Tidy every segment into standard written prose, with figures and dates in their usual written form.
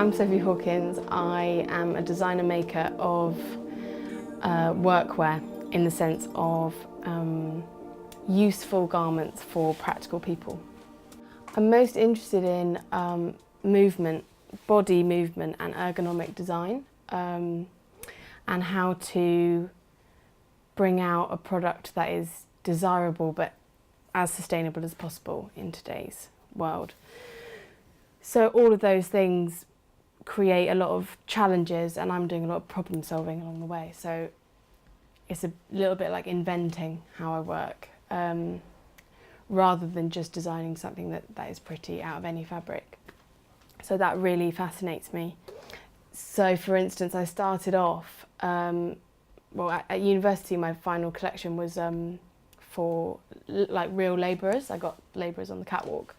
I'm Sophie Hawkins. I am a designer maker of workwear in the sense of useful garments for practical people. I'm most interested in movement, body movement and ergonomic design, and how to bring out a product that is desirable but as sustainable as possible in today's world. So all of those things create a lot of challenges, and I'm doing a lot of problem solving along the way. So it's a little bit like inventing how I work, rather than just designing something that is pretty out of any fabric. So that really fascinates me. So for instance, I started off, at university my final collection was for like real labourers. I got labourers on the catwalk.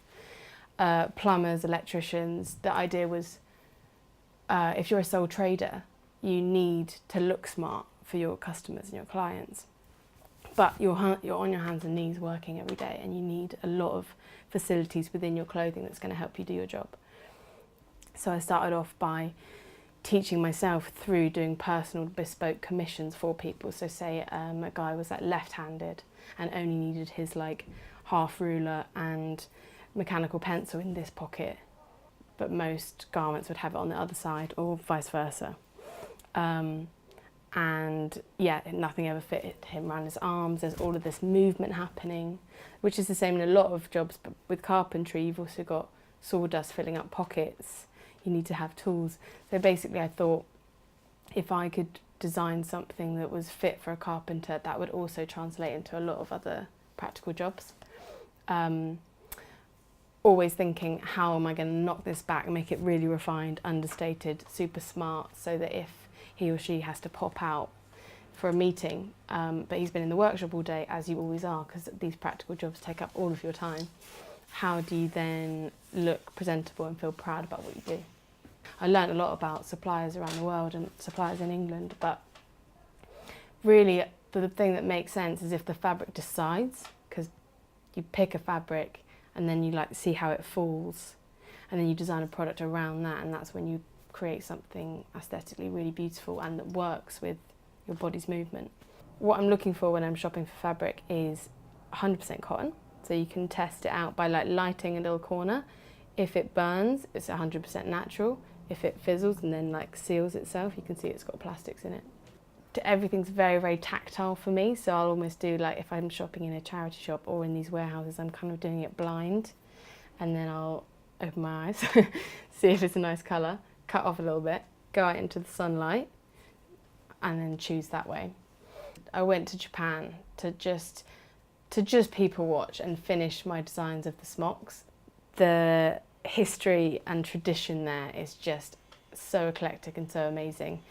Plumbers, electricians. The idea was if you're a sole trader, you need to look smart for your customers and your clients. But you're on your hands and knees working every day, and you need a lot of facilities within your clothing that's going to help you do your job. So I started off by teaching myself through doing personal bespoke commissions for people. So say a guy was like left-handed and only needed his like half ruler and mechanical pencil in this pocket, but most garments would have it on the other side, or vice versa. And yeah, nothing ever fitted him around his arms. There's all of this movement happening, which is the same in a lot of jobs, but with carpentry you've also got sawdust filling up pockets. You need to have tools. So basically I thought if I could design something that was fit for a carpenter, that would also translate into a lot of other practical jobs. Always thinking, how am I going to knock this back and make it really refined, understated, super smart, so that if he or she has to pop out for a meeting, but he's been in the workshop all day, as you always are, because these practical jobs take up all of your time, how do you then look presentable and feel proud about what you do? I learned a lot about suppliers around the world and suppliers in England, but really the thing that makes sense is if the fabric decides, because you pick a fabric and then you like see how it falls, and then you design a product around that, and that's when you create something aesthetically really beautiful and that works with your body's movement. What I'm looking for when I'm shopping for fabric is 100% cotton, so you can test it out by like lighting a little corner. If it burns, it's 100% natural. If it fizzles and then like seals itself, you can see it's got plastics in it. Everything's very, very tactile for me, so I'll almost do like, if I'm shopping in a charity shop or in these warehouses, I'm kind of doing it blind, and then I'll open my eyes, see if it's a nice colour, cut off a little bit, go out into the sunlight, and then choose that way. I went to Japan to just people watch and finish my designs of the smocks. The history and tradition there is just so eclectic and so amazing.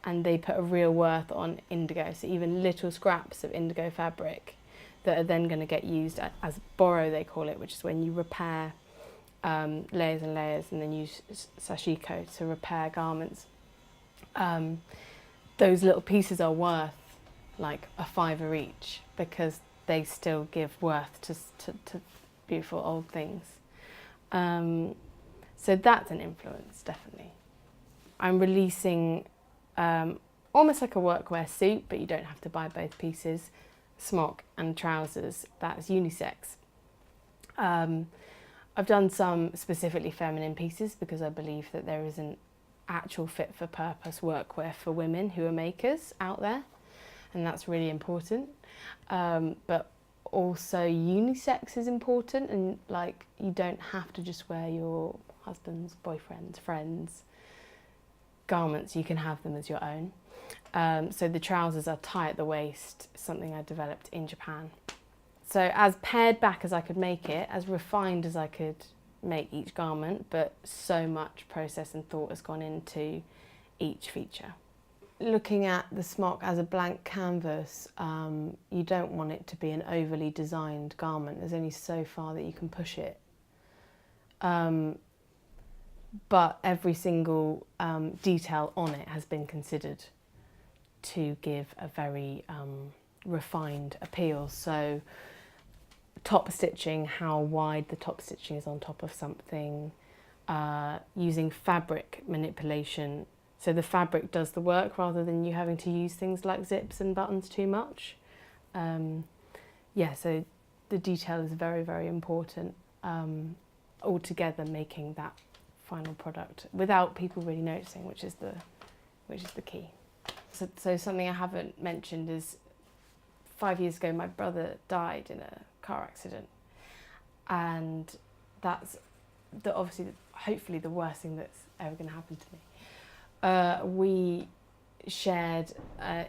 And they put a real worth on indigo, so even little scraps of indigo fabric that are then going to get used as borrow, they call it, which is when you repair layers and layers and then use sashiko to repair garments. Those little pieces are worth like £5 each, because they still give worth to beautiful old things. So that's an influence, definitely. I'm releasing almost like a workwear suit, but you don't have to buy both pieces, smock and trousers, that's unisex. I've done some specifically feminine pieces because I believe that there is an actual fit for purpose workwear for women who are makers out there, and that's really important. But also unisex is important, and like you don't have to just wear your husband's, boyfriend's, friend's garments, you can have them as your own. So the trousers are tie at the waist, something I developed in Japan. So as pared back as I could make it, as refined as I could make each garment, but so much process and thought has gone into each feature. Looking at the smock as a blank canvas, you don't want it to be an overly designed garment. There's only so far that you can push it. But every single detail on it has been considered to give a very refined appeal. So top stitching, how wide the top stitching is on top of something, using fabric manipulation. So the fabric does the work rather than you having to use things like zips and buttons too much. Yeah, so the detail is very, very important. Altogether making that final product without people really noticing, which is the key. So something I haven't mentioned is 5 years ago my brother died in a car accident, and that's hopefully the worst thing that's ever going to happen to me. We shared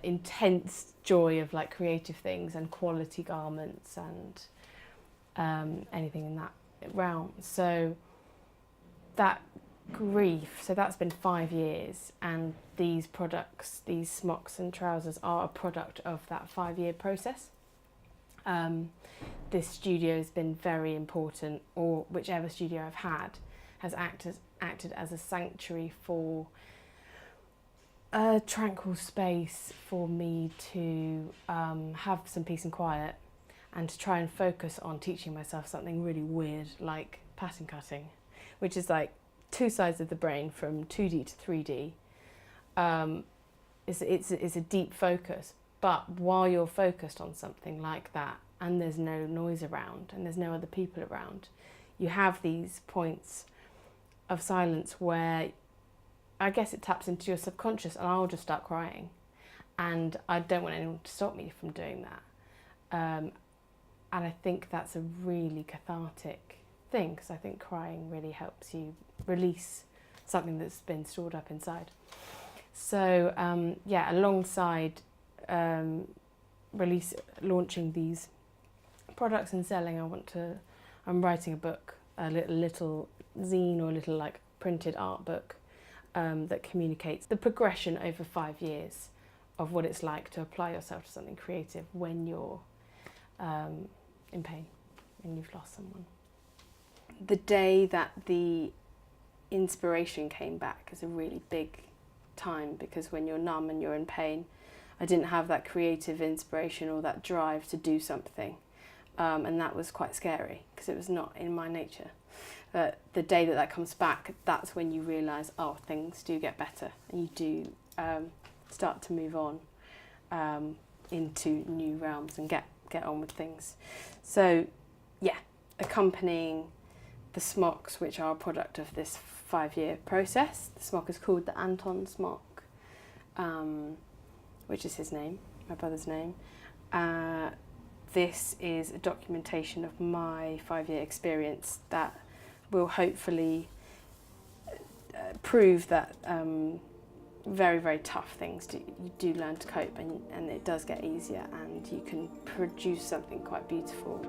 intense joy of like creative things and quality garments and anything in that realm. So that grief, so that's been 5 years, and these products, these smocks and trousers, are a product of that 5-year process. This studio has been very important, or whichever studio I've had has acted as a sanctuary for a tranquil space for me to have some peace and quiet, and to try and focus on teaching myself something really weird like pattern cutting, which is like two sides of the brain from 2D to 3D. It's a deep focus, but while you're focused on something like that and there's no noise around and there's no other people around, you have these points of silence where I guess it taps into your subconscious, and I'll just start crying, and I don't want anyone to stop me from doing that. And I think that's a really cathartic thing, because I think crying really helps you release something that's been stored up inside. So yeah, alongside launching these products and selling, I'm writing a book, a little zine or a little like printed art book that communicates the progression over 5 years of what it's like to apply yourself to something creative when you're in pain and you've lost someone. The day that the inspiration came back is a really big time, because when you're numb and you're in pain, I didn't have that creative inspiration or that drive to do something, and that was quite scary because it was not in my nature. But the day that comes back, that's when you realise, oh, things do get better, and you do start to move on into new realms and get on with things. So yeah, accompanying the smocks, which are a product of this 5-year process. The smock is called the Anton smock, which is his name, my brother's name. This is a documentation of my 5-year experience that will hopefully prove that very, very tough things you do learn to cope, and it does get easier, and you can produce something quite beautiful.